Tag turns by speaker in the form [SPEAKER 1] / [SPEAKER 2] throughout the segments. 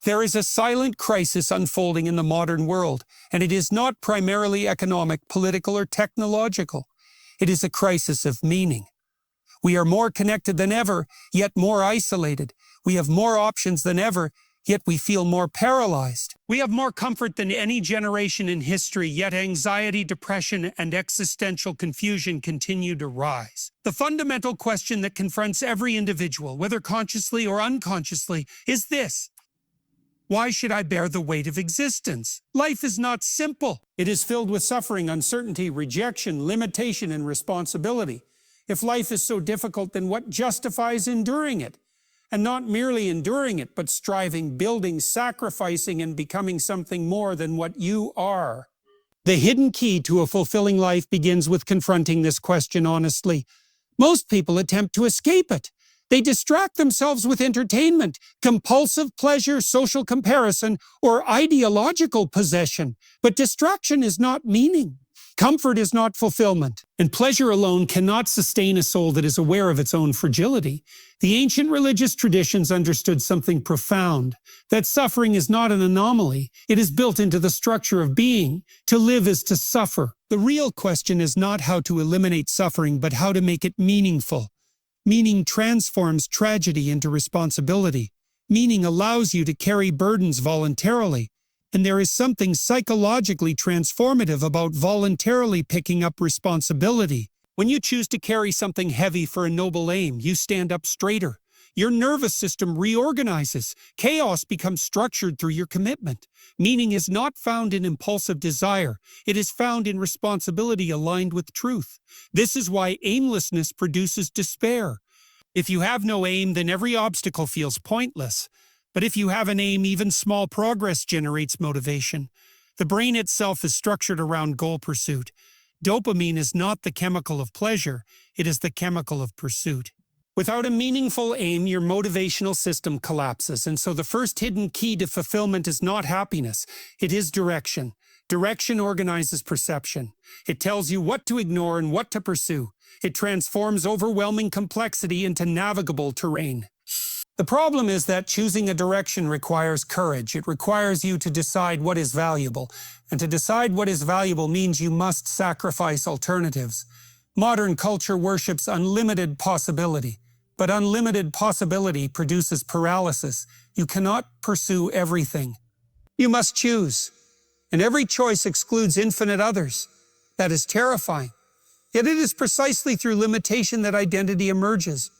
[SPEAKER 1] There is a silent crisis unfolding in the modern world, and it is not primarily economic, political, or technological. It is a crisis of meaning. We are more connected than ever, yet more isolated. We have more options than ever, yet we feel more paralyzed. We have more comfort than any generation in history, yet anxiety, depression, and existential confusion continue to rise. The fundamental question that confronts every individual, whether consciously or unconsciously, is this: why should I bear the weight of existence? Life is not simple. It is filled with suffering, uncertainty, rejection, limitation, and responsibility. If life is so difficult, then what justifies enduring it? And not merely enduring it, but striving, building, sacrificing, and becoming something more than what you are. The hidden key to a fulfilling life begins with confronting this question honestly. Most people attempt to escape it. They distract themselves with entertainment, compulsive pleasure, social comparison, or ideological possession. But distraction is not meaning. Comfort is not fulfillment, and pleasure alone cannot sustain a soul that is aware of its own fragility. The ancient religious traditions understood something profound, that suffering is not an anomaly. It is built into the structure of being. To live is to suffer. The real question is not how to eliminate suffering, but how to make it meaningful. Meaning transforms tragedy into responsibility. Meaning allows you to carry burdens voluntarily. And there is something psychologically transformative about voluntarily picking up responsibility. When you choose to carry something heavy for a noble aim, you stand up straighter. Your nervous system reorganizes. Chaos becomes structured through your commitment. Meaning is not found in impulsive desire. It is found in responsibility aligned with truth. This is why aimlessness produces despair. If you have no aim, then every obstacle feels pointless. But if you have an aim, even small progress generates motivation. The brain itself is structured around goal pursuit. Dopamine is not the chemical of pleasure, it is the chemical of pursuit. Without a meaningful aim, your motivational system collapses, and so the first hidden key to fulfillment is not happiness, it is direction. Direction organizes perception. It tells you what to ignore and what to pursue. It transforms overwhelming complexity into navigable terrain. The problem is that choosing a direction requires courage. It requires you to decide what is valuable. And to decide what is valuable means you must sacrifice alternatives. Modern culture worships unlimited possibility. But unlimited possibility produces paralysis. You cannot pursue everything. You must choose. And every choice excludes infinite others. That is terrifying. Yet it is precisely through limitation that identity emerges.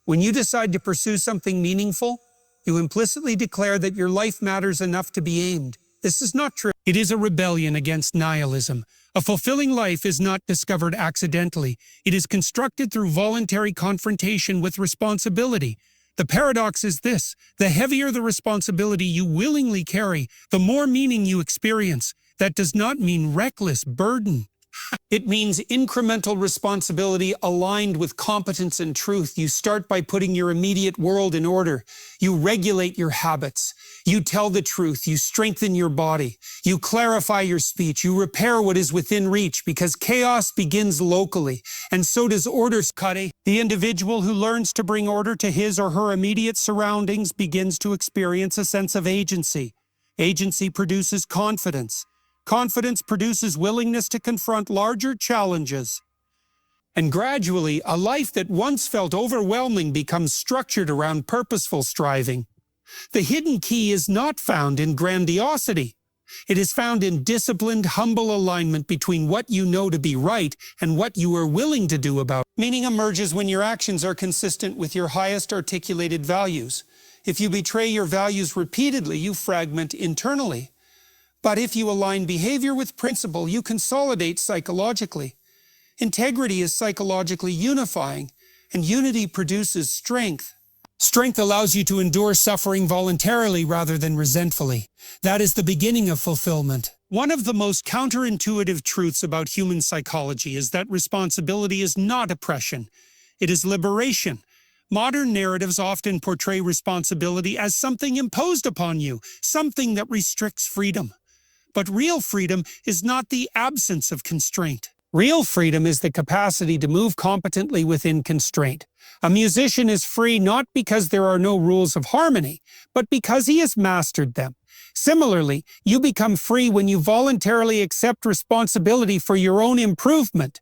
[SPEAKER 1] When you decide to pursue something meaningful, you implicitly declare that your life matters enough to be aimed. This is not true. It is a rebellion against nihilism. A fulfilling life is not discovered accidentally. It is constructed through voluntary confrontation with responsibility. The paradox is this: the heavier the responsibility you willingly carry, the more meaning you experience. That does not mean reckless burden. It means incremental responsibility aligned with competence and truth. You start by putting your immediate world in order. You regulate your habits. You tell the truth. You strengthen your body. You clarify your speech. You repair what is within reach, because chaos begins locally, and so does order. The individual who learns to bring order to his or her immediate surroundings begins to experience a sense of agency. Agency produces confidence. Confidence produces willingness to confront larger challenges. And gradually, a life that once felt overwhelming becomes structured around purposeful striving. The hidden key is not found in grandiosity. It is found in disciplined, humble alignment between what you know to be right and what you are willing to do about it. Meaning emerges when your actions are consistent with your highest articulated values. If you betray your values repeatedly, you fragment internally. But if you align behavior with principle, you consolidate psychologically. Integrity is psychologically unifying, and unity produces strength. Strength allows you to endure suffering voluntarily rather than resentfully. That is the beginning of fulfillment. One of the most counterintuitive truths about human psychology is that responsibility is not oppression. It is liberation. Modern narratives often portray responsibility as something imposed upon you, something that restricts freedom. But real freedom is not the absence of constraint. Real freedom is the capacity to move competently within constraint. A musician is free not because there are no rules of harmony, but because he has mastered them. Similarly, you become free when you voluntarily accept responsibility for your own improvement.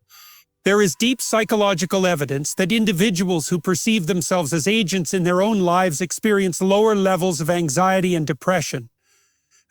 [SPEAKER 1] There is deep psychological evidence that individuals who perceive themselves as agents in their own lives experience lower levels of anxiety and depression.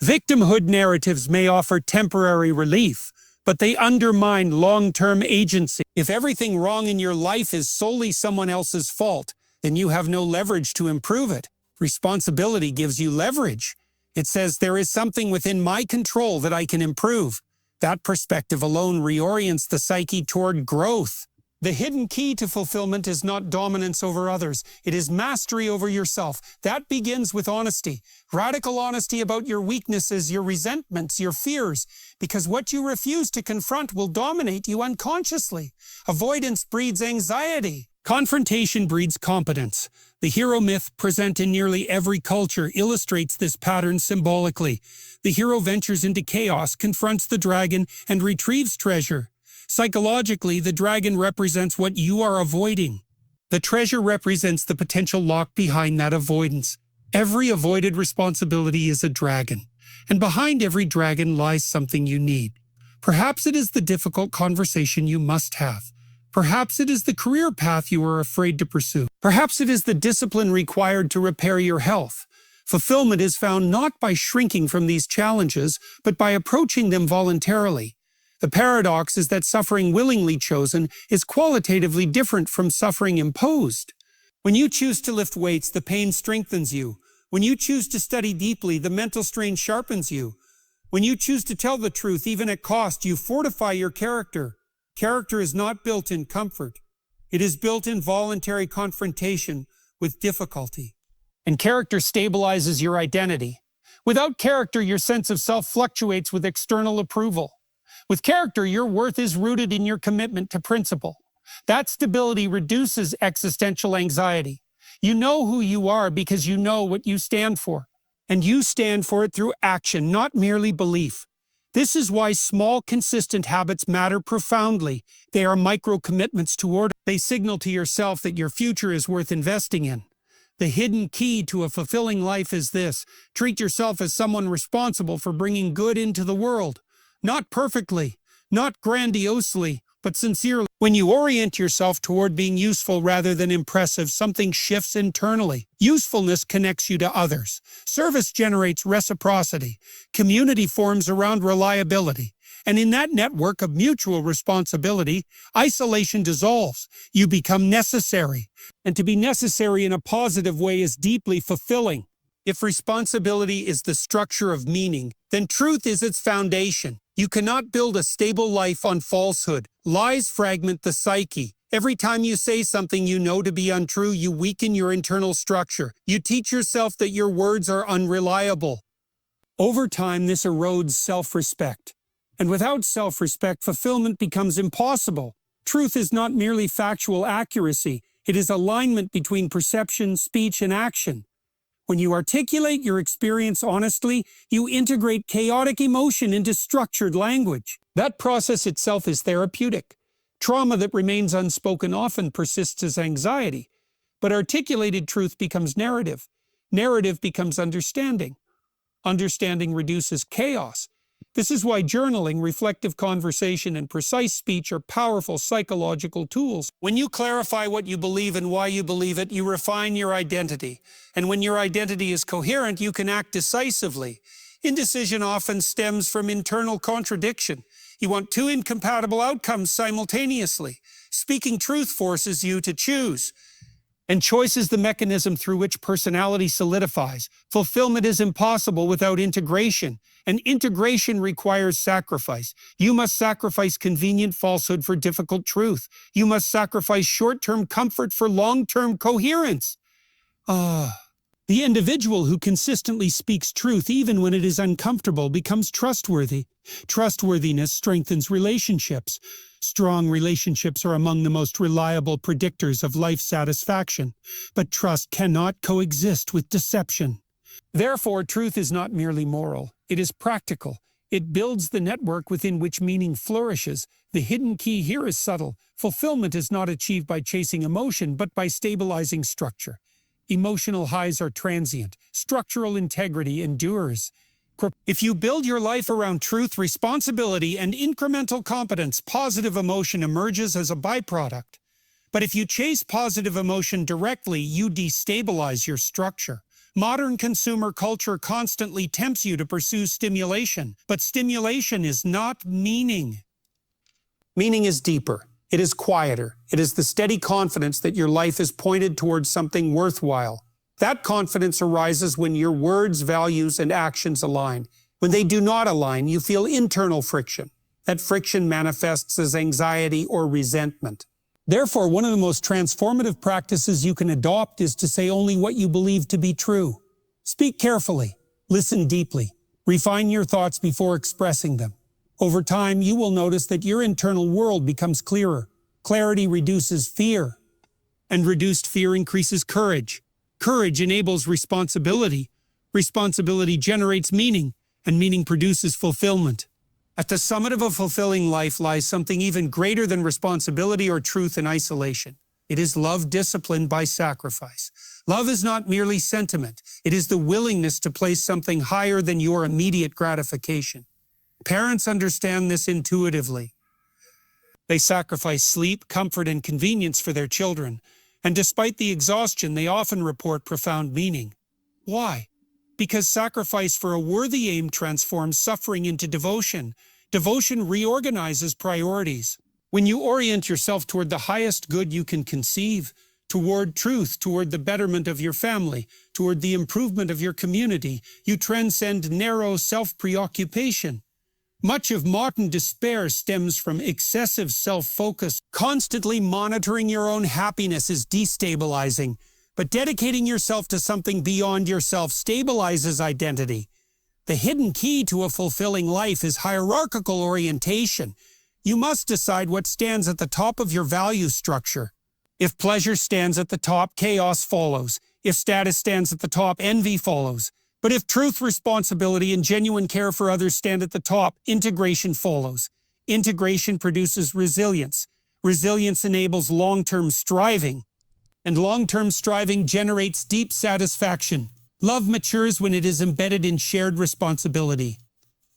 [SPEAKER 1] Victimhood narratives may offer temporary relief, but they undermine long-term agency. If everything wrong in your life is solely someone else's fault, then you have no leverage to improve it. Responsibility gives you leverage. It says there is something within my control that I can improve. That perspective alone reorients the psyche toward growth. The hidden key to fulfillment is not dominance over others. It is mastery over yourself. That begins with honesty. Radical honesty about your weaknesses, your resentments, your fears. Because what you refuse to confront will dominate you unconsciously. Avoidance breeds anxiety. Confrontation breeds competence. The hero myth present in nearly every culture illustrates this pattern symbolically. The hero ventures into chaos, confronts the dragon, and retrieves treasure. Psychologically, the dragon represents what you are avoiding. The treasure represents the potential lock behind that avoidance. Every avoided responsibility is a dragon, and behind every dragon lies something you need. Perhaps it is the difficult conversation you must have. Perhaps it is the career path you are afraid to pursue. Perhaps it is the discipline required to repair your health. Fulfillment is found not by shrinking from these challenges, but by approaching them voluntarily. The paradox is that suffering willingly chosen is qualitatively different from suffering imposed. When you choose to lift weights, the pain strengthens you. When you choose to study deeply, the mental strain sharpens you. When you choose to tell the truth, even at cost, you fortify your character. Character is not built in comfort. It is built in voluntary confrontation with difficulty. And character stabilizes your identity. Without character, your sense of self fluctuates with external approval. With character, your worth is rooted in your commitment to principle. That stability reduces existential anxiety. You know who you are because you know what you stand for. And you stand for it through action, not merely belief. This is why small, consistent habits matter profoundly. They are micro-commitments to order. They signal to yourself that your future is worth investing in. The hidden key to a fulfilling life is this: treat yourself as someone responsible for bringing good into the world. Not perfectly, not grandiosely, but sincerely. When you orient yourself toward being useful rather than impressive, something shifts internally. Usefulness connects you to others. Service generates reciprocity. Community forms around reliability. And in that network of mutual responsibility, isolation dissolves. You become necessary. And to be necessary in a positive way is deeply fulfilling. If responsibility is the structure of meaning, then truth is its foundation. You cannot build a stable life on falsehood. Lies fragment the psyche. Every time you say something you know to be untrue, you weaken your internal structure. You teach yourself that your words are unreliable. Over time, this erodes self-respect. And without self-respect, fulfillment becomes impossible. Truth is not merely factual accuracy. It is alignment between perception, speech, and action. When you articulate your experience honestly, you integrate chaotic emotion into structured language. That process itself is therapeutic. Trauma that remains unspoken often persists as anxiety. But articulated truth becomes narrative. Narrative becomes understanding. Understanding reduces chaos. This is why journaling, reflective conversation, and precise speech are powerful psychological tools. When you clarify what you believe and why you believe it, you refine your identity. And when your identity is coherent, you can act decisively. Indecision often stems from internal contradiction. You want two incompatible outcomes simultaneously. Speaking truth forces you to choose. And choice is the mechanism through which personality solidifies. Fulfillment is impossible without integration, and integration requires sacrifice. You must sacrifice convenient falsehood for difficult truth. You must sacrifice short-term comfort for long-term coherence. The individual who consistently speaks truth, even when it is uncomfortable, becomes trustworthy. Trustworthiness strengthens relationships. Strong relationships are among the most reliable predictors of life satisfaction, but trust cannot coexist with deception. Therefore, truth is not merely moral, it is practical. It builds the network within which meaning flourishes. The hidden key here is subtle. Fulfillment is not achieved by chasing emotion, but by stabilizing structure. Emotional highs are transient. Structural integrity endures. If you build your life around truth, responsibility, and incremental competence, positive emotion emerges as a byproduct. But if you chase positive emotion directly, you destabilize your structure. Modern consumer culture constantly tempts you to pursue stimulation, but stimulation is not meaning. Meaning is deeper. It is quieter. It is the steady confidence that your life is pointed towards something worthwhile. That confidence arises when your words, values, and actions align. When they do not align, you feel internal friction. That friction manifests as anxiety or resentment. Therefore, one of the most transformative practices you can adopt is to say only what you believe to be true. Speak carefully, listen deeply, refine your thoughts before expressing them. Over time, you will notice that your internal world becomes clearer. Clarity reduces fear, and reduced fear increases courage. Courage enables responsibility. Responsibility generates meaning, and meaning produces fulfillment. At the summit of a fulfilling life lies something even greater than responsibility or truth in isolation. It is love disciplined by sacrifice. Love is not merely sentiment. It is the willingness to place something higher than your immediate gratification. Parents understand this intuitively. They sacrifice sleep, comfort, and convenience for their children, and despite the exhaustion, they often report profound meaning. Why? Because sacrifice for a worthy aim transforms suffering into devotion. Devotion reorganizes priorities. When you orient yourself toward the highest good you can conceive, toward truth, toward the betterment of your family, toward the improvement of your community, you transcend narrow self-preoccupation. Much of modern despair stems from excessive self-focus. Constantly monitoring your own happiness is destabilizing, but dedicating yourself to something beyond yourself stabilizes identity. The hidden key to a fulfilling life is hierarchical orientation. You must decide what stands at the top of your value structure. If pleasure stands at the top, chaos follows. If status stands at the top, envy follows. But if truth, responsibility, and genuine care for others stand at the top, integration follows. Integration produces resilience. Resilience enables long-term striving. And long-term striving generates deep satisfaction. Love matures when it is embedded in shared responsibility.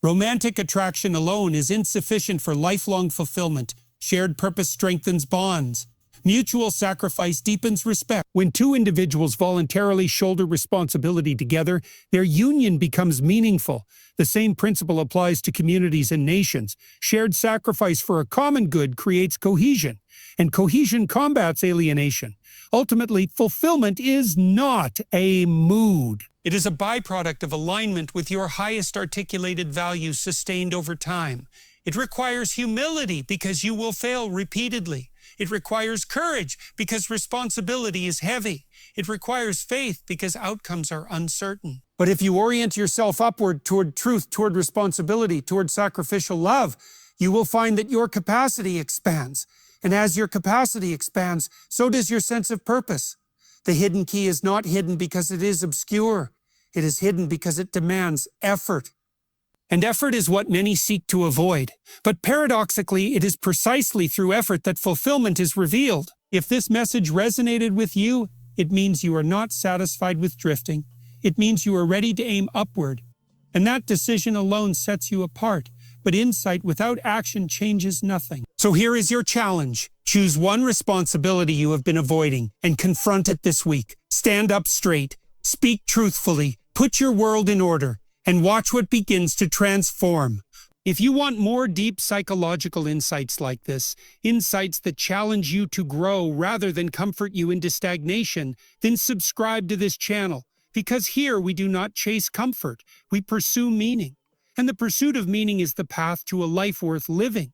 [SPEAKER 1] Romantic attraction alone is insufficient for lifelong fulfillment. Shared purpose strengthens bonds. Mutual sacrifice deepens respect. When two individuals voluntarily shoulder responsibility together, their union becomes meaningful. The same principle applies to communities and nations. Shared sacrifice for a common good creates cohesion, and cohesion combats alienation. Ultimately, fulfillment is not a mood. It is a byproduct of alignment with your highest articulated values sustained over time. It requires humility because you will fail repeatedly. It requires courage because responsibility is heavy. It requires faith because outcomes are uncertain. But if you orient yourself upward toward truth, toward responsibility, toward sacrificial love, you will find that your capacity expands. And as your capacity expands, so does your sense of purpose. The hidden key is not hidden because it is obscure. It is hidden because it demands effort. And effort is what many seek to avoid. But paradoxically, it is precisely through effort that fulfillment is revealed. If this message resonated with you, it means you are not satisfied with drifting. It means you are ready to aim upward. And that decision alone sets you apart. But insight without action changes nothing. So here is your challenge. Choose one responsibility you have been avoiding and confront it this week. Stand up straight. Speak truthfully. Put your world in order. And watch what begins to transform. If you want more deep psychological insights like this, insights that challenge you to grow rather than comfort you into stagnation, then subscribe to this channel. Because here we do not chase comfort, we pursue meaning. And the pursuit of meaning is the path to a life worth living.